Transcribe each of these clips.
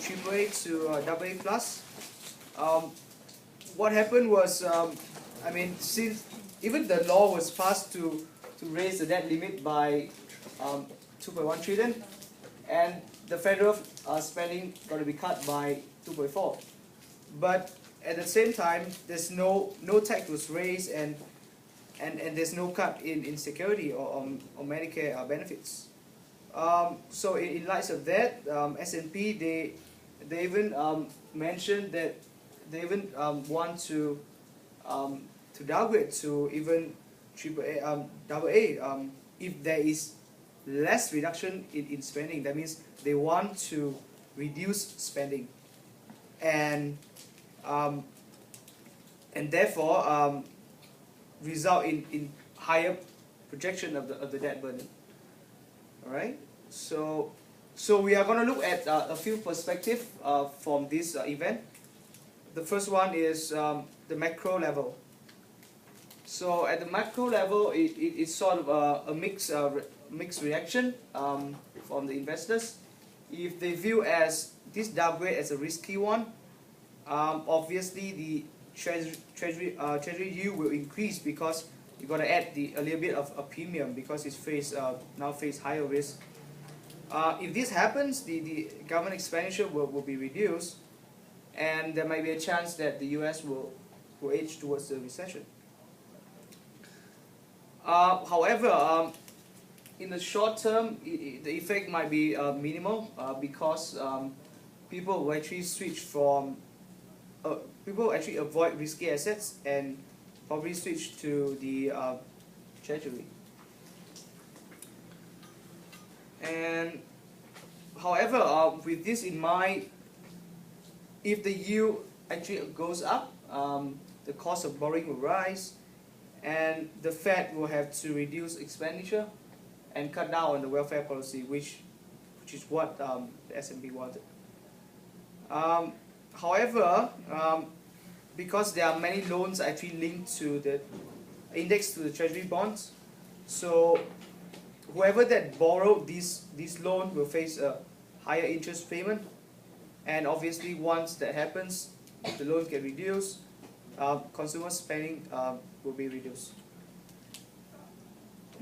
AAA to AA plus. What happened was, I mean, since even the law was passed to raise the debt limit by 2.1 trillion, and the federal spending got to be cut by 2.4. But at the same time, there's no tax was raised, and there's no cut in security or Medicare benefits. So in light of that, S&P they even mentioned that they even want to downgrade to even AAA, AA, if there is less reduction in spending. That means they want to reduce spending, and therefore result in higher projection of the debt burden. All right. So we are going to look at a few perspectives from this event. The first one is the macro level. So at the macro level, it's sort of a mixed reaction from the investors. If they view as this downgrade as a risky one, obviously the treasury yield will increase because you got to add a little bit of a premium because it's now face higher risk. If this happens, the government expenditure will be reduced, and there might be a chance that the US will edge towards the recession. However, in the short term, the effect might be minimal because people will actually switch from people actually avoid risky assets and probably switch to the treasury. And however, with this in mind, if the yield actually goes up, the cost of borrowing will rise, and the Fed will have to reduce expenditure and cut down on the welfare policy, which is what the S&P wanted. However, because there are many loans actually linked to the index to the treasury bonds, so whoever that borrowed this loan will face a higher interest payment, and obviously once that happens, the loans get reduced, consumer spending will be reduced.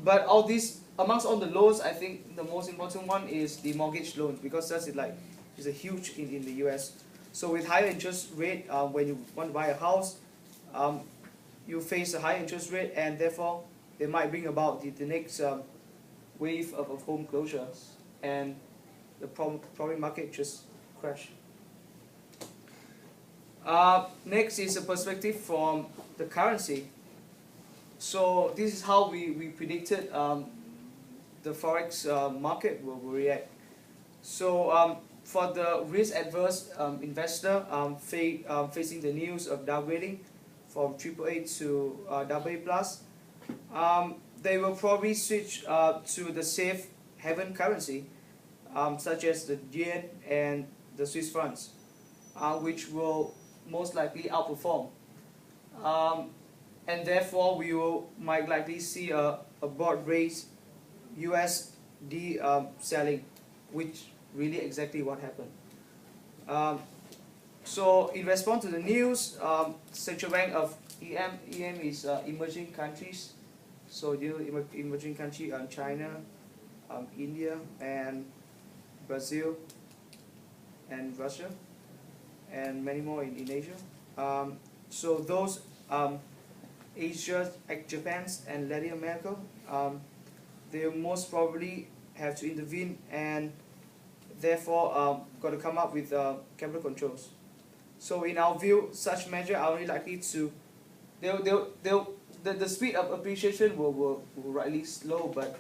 But all these, amongst all the loans, I think the most important one is the mortgage loans, because that's is a huge in the US. So with higher interest rate, when you want to buy a house, you face a higher interest rate, and therefore they might bring about the next wave of home closures, and the property market just crash. Next is a perspective from the currency. So this is how we predicted the forex market will react. So for the risk-adverse investor facing the news of downgrading from AAA to AA plus, they will probably switch to the safe haven currency, such as the yen and the Swiss francs, which will most likely outperform. And therefore, we might likely see a broad-based USD selling, which really exactly what happened. So in response to the news, Central Bank of EM is emerging countries. So emerging country China, India, and Brazil, and Russia, and many more in Asia. So those Asia, Japan, and Latin America, they will most probably have to intervene, and therefore got to come up with capital controls. So in our view, such measures are only likely to the speed of appreciation will rightly slow, but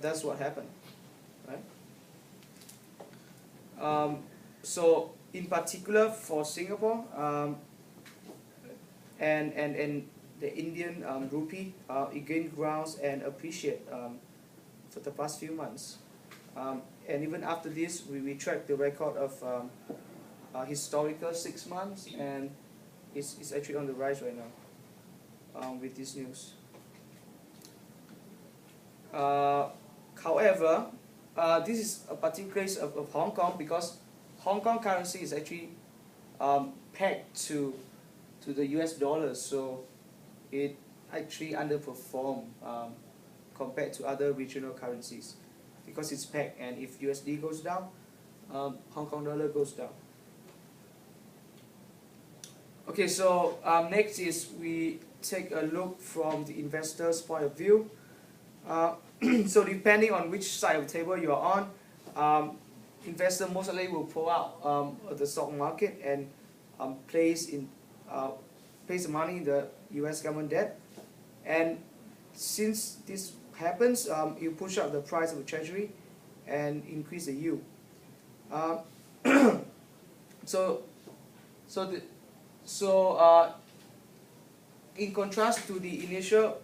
that's what happened, right? So in particular for Singapore, and the Indian rupee, it gained grounds and appreciate for the past few months. And even after this, we tracked the record of historical 6 months, and it's actually on the rise right now with this news. However, this is a particular case of Hong Kong, because Hong Kong currency is actually pegged to the US dollar, so it actually underperformed compared to other regional currencies, because it's pegged, and if USD goes down, Hong Kong dollar goes down. Okay, so next is we take a look from the investor's point of view. So depending on which side of the table you are on, investor most likely will pull out the stock market and place the money in the US government debt. And since this happens, you push up the price of the treasury and increase the yield. In contrast to the initial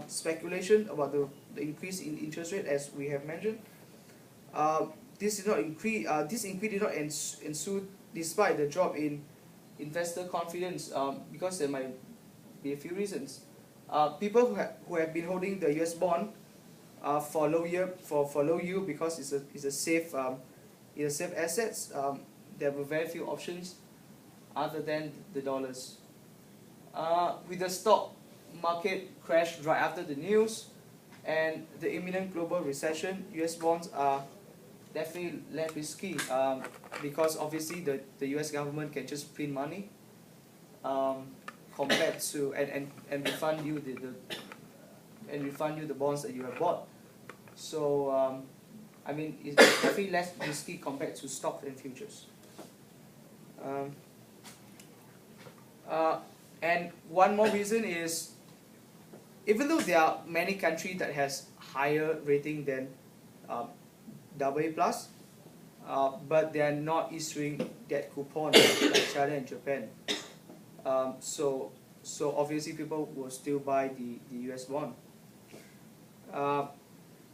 speculation about the increase in interest rate, as we have mentioned, this increase did not ensue despite the drop in investor confidence, because there might be a few reasons. People who have been holding the US bond for low yield, because it's a safe assets. There were very few options other than the dollars. With the stock market crash right after the news and the imminent global recession, US bonds are definitely less risky, because obviously the US government can just print money compared to and refund you the bonds that you have bought. So I mean, it's definitely less risky compared to stocks and futures. And one more reason is, even though there are many countries that has higher rating than AA+, but they are not issuing debt coupon like China and Japan. So obviously people will still buy the US bond.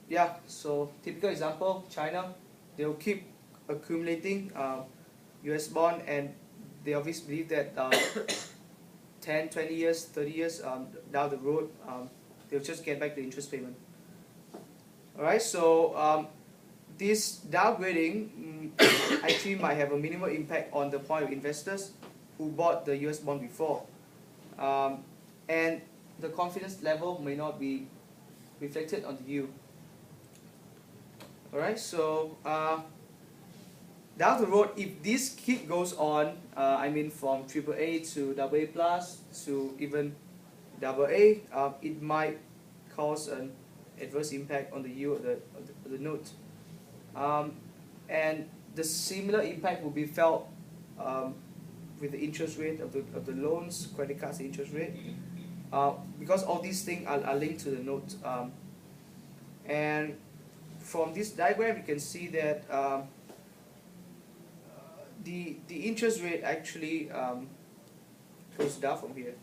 Yeah, so typical example, China, they will keep accumulating US bond, and they obviously believe that 10, 20 years, 30 years down the road, they'll just get back the interest payment. Alright, so this downgrading actually might have a minimal impact on the point of investors who bought the US bond before. And the confidence level may not be reflected on the yield. Alright, so down the road, if this goes on, I mean from AAA to AA+ to even AA, it might cause an adverse impact on the yield of the note. And the similar impact will be felt with the interest rate of the loans, credit cards interest rate, because all these things are linked to the note. And from this diagram, you can see that the interest rate actually goes down from here.